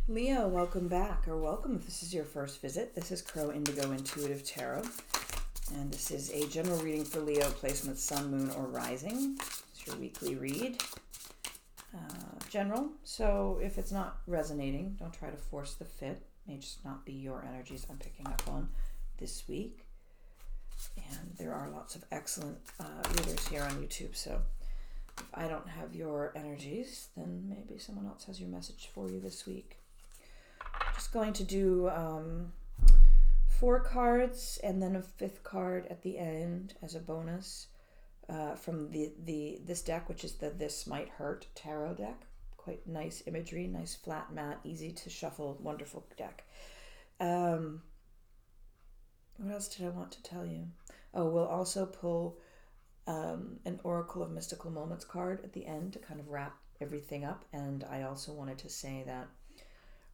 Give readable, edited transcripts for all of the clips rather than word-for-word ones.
Leo, welcome back, or welcome if this is your first visit. This is Crow Indigo Intuitive Tarot, and this is a general reading for Leo, placement Sun, Moon, or Rising. It's your weekly read. General, so if it's not resonating, don't try to force the fit. It may just not be your energies I'm picking up on this week. And there are lots of excellent readers here on YouTube, so if I don't have your energies, then maybe someone else has your message for you this week. Just going to do 4 cards and then a 5th card at the end as a bonus from this deck, which is the This Might Hurt tarot deck. Quite nice imagery, nice flat mat, easy to shuffle, wonderful deck. What else did I want to tell you? Oh, we'll also pull an Oracle of Mystical Moments card at the end to kind of wrap everything up. And I also wanted to say that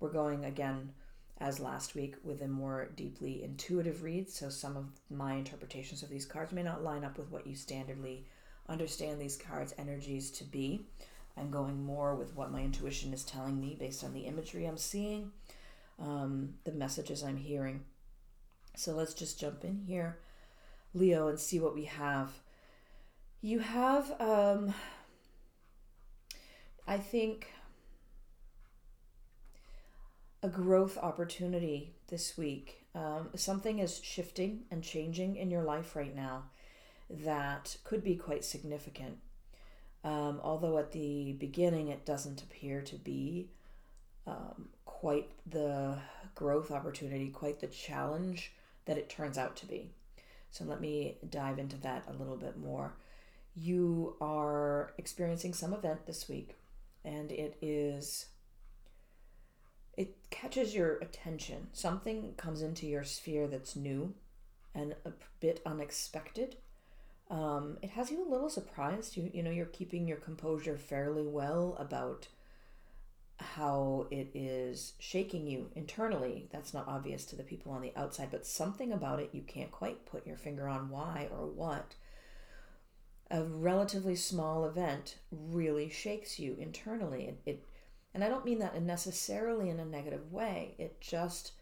we're going again, as last week, with a more deeply intuitive read. So some of my interpretations of these cards may not line up with what you standardly understand these cards' energies to be. I'm going more with what my intuition is telling me based on the imagery I'm seeing, the messages I'm hearing. So let's just jump in here, Leo, and see what we have. You have, I think, a growth opportunity this week. Something is shifting and changing in your life right now that could be quite significant. Although at the beginning it doesn't appear to be quite the growth opportunity, quite the challenge that it turns out to be. So let me dive into that a little bit more. You are experiencing some event this week, and it catches your attention. Something comes into your sphere that's new and a bit unexpected. It has you a little surprised. You're keeping your composure fairly well about how it is shaking you internally. That's not obvious to the people on the outside, but something about it you can't quite put your finger on why or what. A relatively small event really shakes you internally. And I don't mean that necessarily in a negative way. It just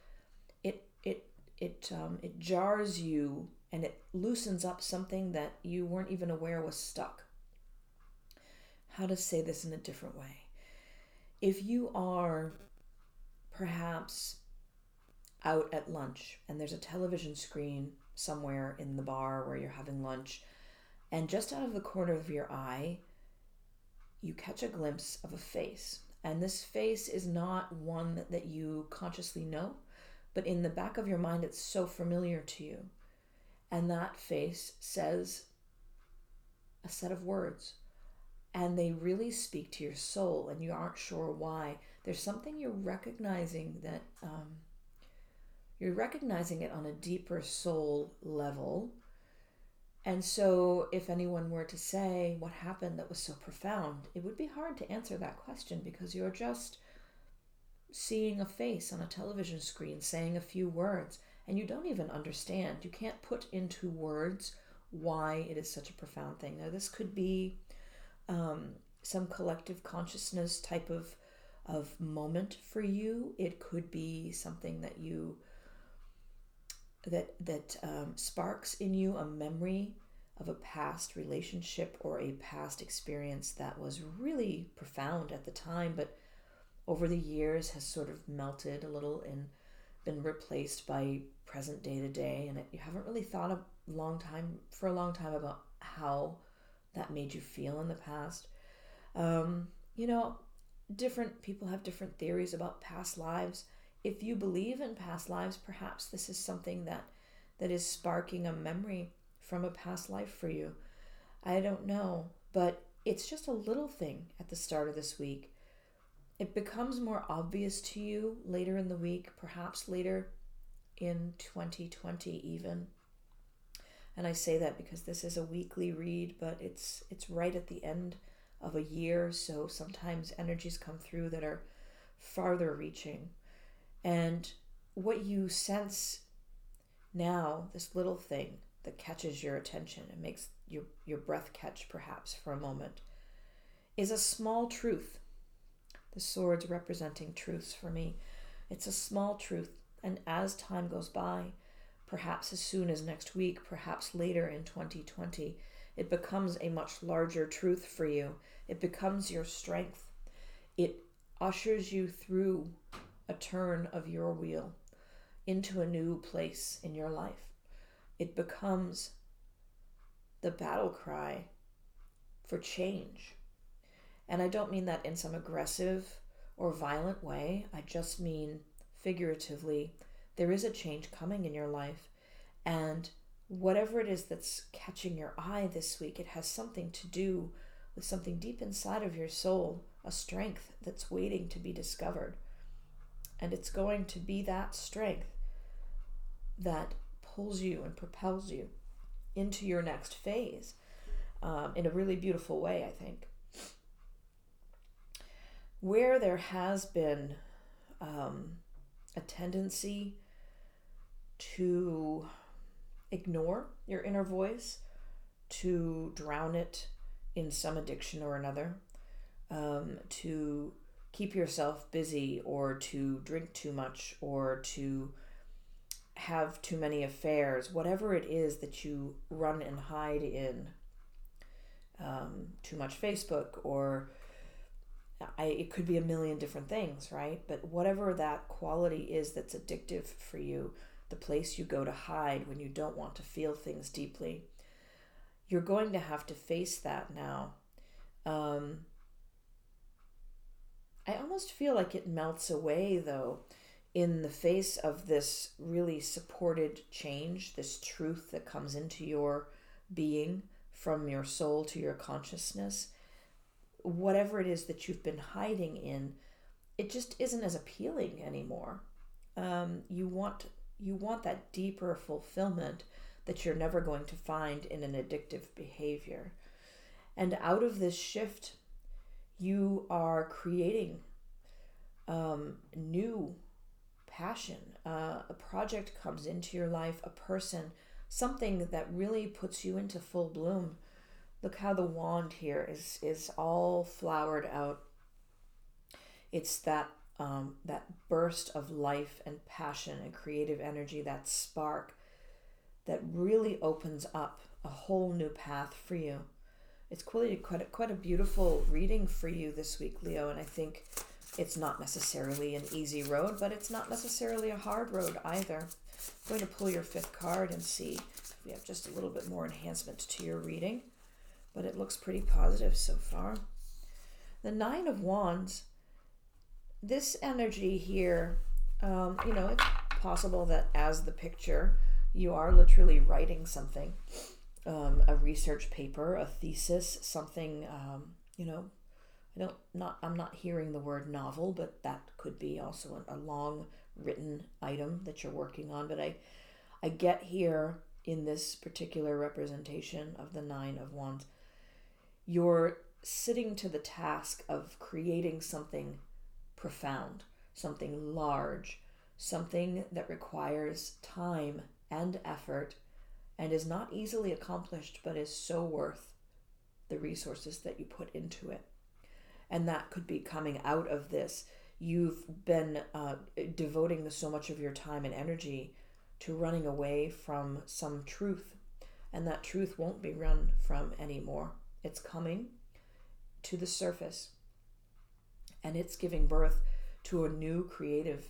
it jars you, and it loosens up something that you weren't even aware was stuck. How to say this in a different way? If you are perhaps out at lunch and there's a television screen somewhere in the bar where you're having lunch, and just out of the corner of your eye, you catch a glimpse of a face. And this face is not one that you consciously know, but in the back of your mind, it's so familiar to you. And that face says a set of words, and they really speak to your soul, and you aren't sure why. There's something you're recognizing that you're recognizing it on a deeper soul level. And so if anyone were to say what happened that was so profound, it would be hard to answer that question, because you're just seeing a face on a television screen, saying a few words, and you don't even understand. You can't put into words why it is such a profound thing. Now, this could be some collective consciousness type of moment for you. It could be something that you that sparks in you a memory of a past relationship or a past experience that was really profound at the time, but over the years has sort of melted a little and been replaced by present day to day, and you haven't really thought for a long time about how that made you feel in the past. Different people have different theories about past lives. If you believe in past lives, perhaps this is something that is sparking a memory from a past life for you. I don't know, but it's just a little thing at the start of this week. It becomes more obvious to you later in the week, perhaps later in 2020 even. And I say that because this is a weekly read, but it's right at the end of a year, so sometimes energies come through that are farther reaching. And what you sense now, this little thing that catches your attention and makes your breath catch perhaps for a moment, is a small truth The swords representing truths for me. It's a small truth, and as time goes by, perhaps as soon as next week, perhaps later in 2020, it becomes a much larger truth for you. It becomes your strength. It ushers you through a turn of your wheel into a new place in your life. It becomes the battle cry for change. And I don't mean that in some aggressive or violent way. I just mean figuratively, there is a change coming in your life. And whatever it is that's catching your eye this week, it has something to do with something deep inside of your soul, a strength that's waiting to be discovered. And it's going to be that strength that pulls you and propels you into your next phase in a really beautiful way, I think. Where there has been a tendency to ignore your inner voice, to drown it in some addiction or another, to keep yourself busy, or to drink too much, or to have too many affairs, whatever it is that you run and hide in, too much Facebook, or it could be a million different things, right? But whatever that quality is that's addictive for you, the place you go to hide when you don't want to feel things deeply, you're going to have to face that now. I almost feel like it melts away, though, in the face of this really supported change, this truth that comes into your being from your soul to your consciousness. Whatever it is that you've been hiding in, it just isn't as appealing anymore. You want that deeper fulfillment that you're never going to find in an addictive behavior. And out of this shift, you are creating new passion. A project comes into your life, a person, something that really puts you into full bloom. Look how the wand here is all flowered out. It's that burst of life and passion and creative energy, that spark that really opens up a whole new path for you. It's quite a beautiful reading for you this week, Leo, and I think it's not necessarily an easy road, but it's not necessarily a hard road either. I'm going to pull your fifth card and see if we have just a little bit more enhancement to your reading, but it looks pretty positive so far. The Nine of Wands, this energy here, it's possible that as the picture, you are literally writing something, a research paper, a thesis, something, I'm not hearing the word novel, but that could be also a long written item that you're working on. But I get here in this particular representation of the Nine of Wands, you're sitting to the task of creating something profound, something large, something that requires time and effort and is not easily accomplished, but is so worth the resources that you put into it. And that could be coming out of this. You've been devoting so much of your time and energy to running away from some truth, and that truth won't be run from anymore. It's coming to the surface, and it's giving birth to a new creative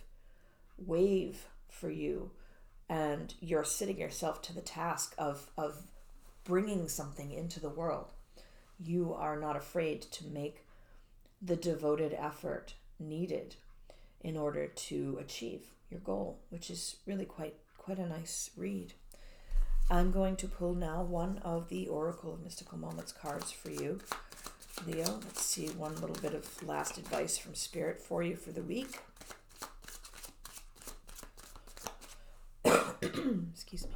wave for you, and you're sitting yourself to the task of bringing something into the world. You are not afraid to make the devoted effort needed in order to achieve your goal, which is really quite a nice read. I'm going to pull now one of the Oracle of Mystical Moments cards for you, Leo. Let's see one little bit of last advice from Spirit for you for the week. Excuse me.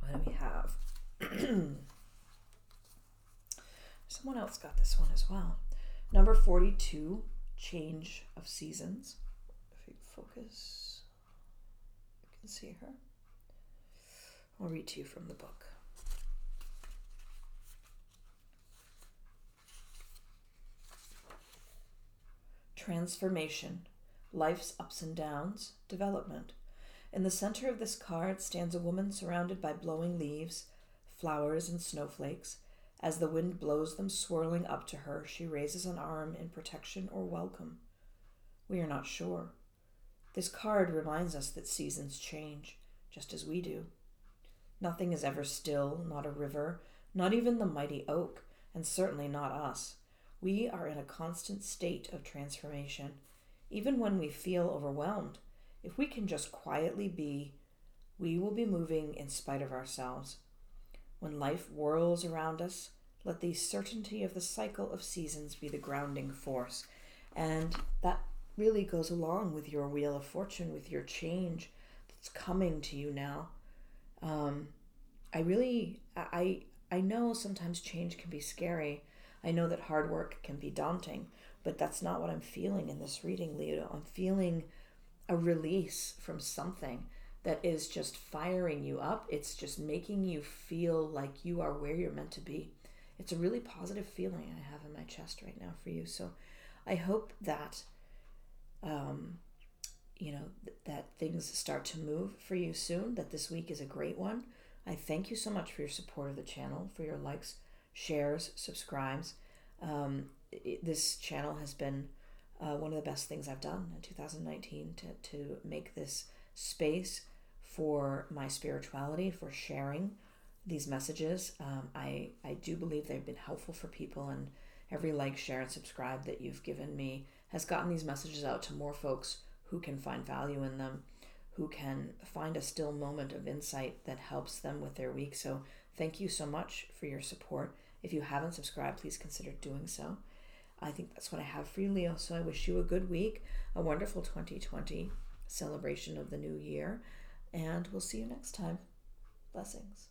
What do we have? Someone else got this one as well. Number 42, Change of Seasons. If you focus, you can see her. I'll read to you from the book. transformation, life's ups and downs, development. In the center of this card stands a woman surrounded by blowing leaves, flowers, and snowflakes. As the wind blows them swirling up to her, she raises an arm in protection or welcome. We are not sure. This card reminds us that seasons change, just as we do. Nothing is ever still, not a river, not even the mighty oak, and certainly not us. We are in a constant state of transformation. Even when we feel overwhelmed, if we can just quietly be, we will be moving in spite of ourselves. When life whirls around us, let the certainty of the cycle of seasons be the grounding force. And that really goes along with your Wheel of Fortune, with your change that's coming to you now. I know sometimes change can be scary. I know that hard work can be daunting, but that's not what I'm feeling in this reading, Leo. I'm feeling a release from something that is just firing you up. It's just making you feel like you are where you're meant to be. It's a really positive feeling I have in my chest right now for you. So I hope that, that things start to move for you soon, that this week is a great one. I thank you so much for your support of the channel, for your likes, shares, subscribes. This channel has been one of the best things I've done in 2019 to make this space for my spirituality, for sharing these messages. I do believe they've been helpful for people, and every like, share, and subscribe that you've given me has gotten these messages out to more folks who can find value in them, who can find a still moment of insight that helps them with their week. So thank you so much for your support. If you haven't subscribed, please consider doing so. I think that's what I have for you, Leo. So I wish you a good week, a wonderful 2020 celebration of the new year, and we'll see you next time. Blessings.